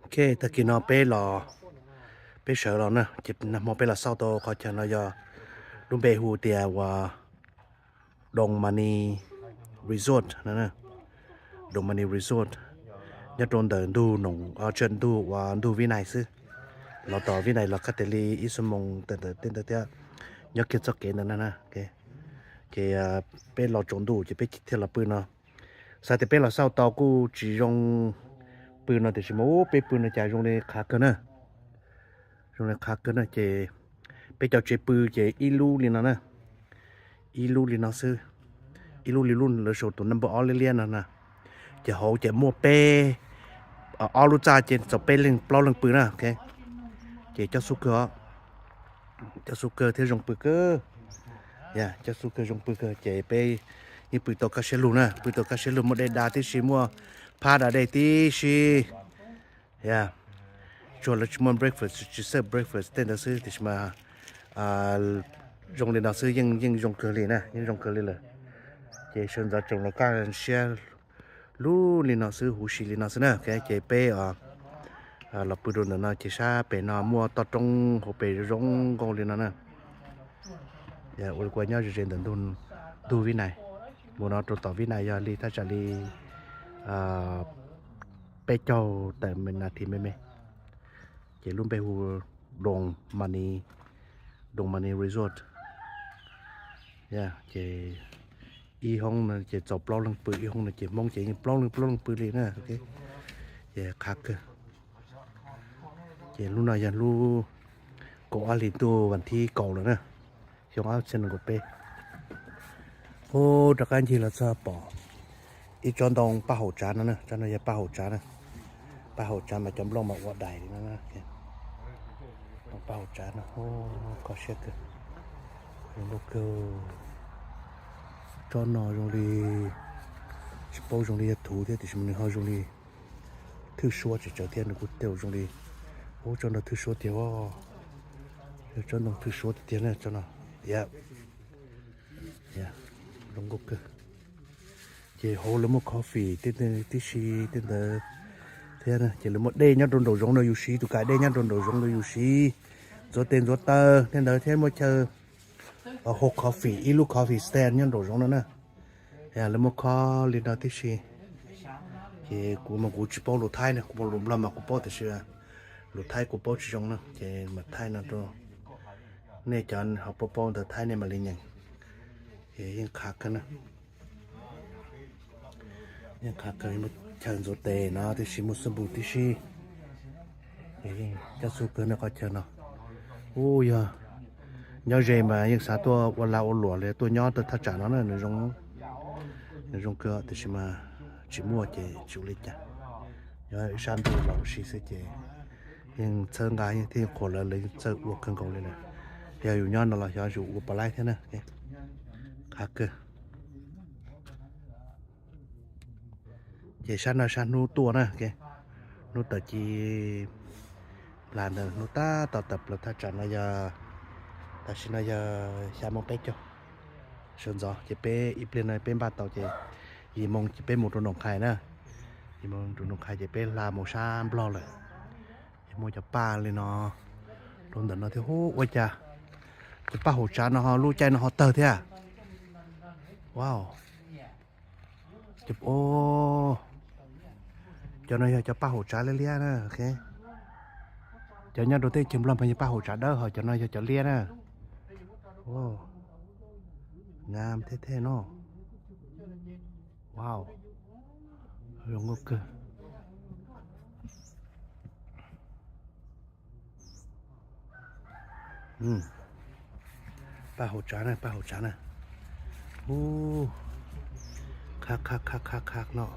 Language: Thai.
OK ตะกี้เนาะไปรอไปเฉอแล้วนะจิบนะมอไปละเศร้าโตเขาจะเนาะยอลุงไปฮูเตียว่าดงมานีรีสอร์ทนั่นนะดงมานีรีสอร์ทยะตรงเดินดูหนงเชิญดูว่าดูวินัยซื้อเราต่อวินัยเราคัตเตลีอิสมงเตเตยกเกจเกนั่นนะโอเคเกเป็นเราจงดูจะไปเที่ยวละปืนเนาะสายแต่เป็นเราเศร้าโตกูจียงปืนเนาะแต่ชิโมไปปืนในใจยงในขาเกินนะยงในขาเกินนะเจไปเจ้าเจปืนเจอีลูลินะนะอีลูลินะซื้ออีลูลิลุ่นเลยโชว์ตัวนัมเบอร์ออลเลียนนะเจเขาเจมัวเปออลูจ่าเจจะไปเล่นปล้อเล่นปืนนะโอเคเจเจ้าสุกเกอร์ที่ยงปืนเกอร์อย่าเจ้าสุกเกอร์ยงปืนเกอร์เจไปนี่ปืนตัวกาเชลูนะปืนตัวกาเชลูโมเดลดาที่ชิมัวพาดาได้ที่ชิอย่าชวนเราชิมอนเบรคฟาสต์ชิเซอร์เบรคฟาสต์เต้นเราซื้อที่ชิมายงเรียนเราซื้อยังยงเกอร์เลยนะยังยงเกอร์เลยเลยเจชวนเราจงเราการเชียร์ลู่เรียนเราซื้อหูชีเรียนเราซื้อนะแกเจไปเราปืนโดนนะเจชาไปนอมัวต่อตรงหัวไปร้องกองเรียนนะอย่าอุลกวนย่อจะเรียนถึงดูวินัยบุญเราตัวต่อวินัยยาลีถ้าจะลีไปเจ้าแต่เป็นนาทีไม่เจลุ่มไปหูดงมานีรีสอร์ทเนี่ยเจอีห้องนั่นเจจบปล้อลังปืนอีห้องนั่นเจมองเจยังปล้อลังปืนเลยนะโอเคเจคักเจรู้หน่อยยันรู้ก็อาลิตัววันที่เก่าแล้วนะช่วงเอาเส้นกดไปโอ้ตะการที่เราจะปออีจอนตองป้าหัวจานนั่นนะจานอะไรป้าหัวจานนะป้าหัวจานมาจำลองมาว่าใดนั่นนะป้าหัวจานนะโอ้ก็เช็คกันลูกเกอจอนนอจงลีสปอจงลีถูเดียที่ฉันนึกเขาจงลีถือชัวจะเจอเทียนกูเตียวจงลีโอ้จอนเราถือชัวเดียวว่าจอนต้องถือชัวเดียวนะจอนน่ะยะลงกุกเกอเจโฮลมคอฟฟี่ที่ชีที่เดเทียนะเจลมเดย์ยัดโดนโดจงเลยอยู่ชีตุกายเดย์ยัดโดนโดจงเลยอยู่ชีโจเตนโจเตอร์เทียนเดเทียนมาเจอหกคอฟฟี่อีลูกคอฟฟี่สแตนยัดโดจงนั่นนะแล้วมคอลินดาที่ชีเจกูมากูจิปอลูไทยนะกูมาลุมละมากูปอแต่เชื่อลูไทยกูปอจิจงนะเจมาไทยนะตัวเนี่ยจันเขาปอแต่ไทยเนี่ยมาเรียนยังยังขาดกันนะยังขาดกันมาเชิญโจเตนะที่ชิมุสบูที่ชีจะสู้กันนะก็เชิญนะโอ้ยย่อเจมายังสาตัววันลาอหลัวเลยตัวย่อตัวทัจจานั่นน่ะในรงเกลือที่ชิมาชิมัวเจจุลิจ้ะย่อชันตัวเราชีเสเจยังเชิญกันยังที่คนละเลยเจอวัวกันก่อนเลยนะเดี๋ยวอยู่ย่อนั่นเราย่ออยู่วัวปลายแค่นั้นขาดกันเจชันนูตัวนะแกนูตะจีลานเดนูตาต่อตับเราถ้าจันนายาแต่ชินายาชามองเป็กจ้ะชนจอเจเป้อีเปลี่ยนในเป็นบาทต่อเจอีมองเจเป้หมูตัวหนองไข่นะอีมองตัวหนองไข่เจเป้ลาโมชามบลอเลยเจโมจะป้าเลยเนาะโดนแต่เนาะที่โหว่าจะป้าหัวจานเนาะรู้ใจเนาะเตอร์เท่าว้าวจุบโอ้เจ้าหน้าที่จะป้าหัวจ่าเลี้ยนะโอเคเจ้าหน้าที่ชิมลำพันป้าหัวจ่าเด้อเขาเจ้าหน้าที่จะเลี้ยนะโอ้งามเท่ๆเนาะว้าวลงก็เกินป้าหัวจ่านะโอ้คักเนาะ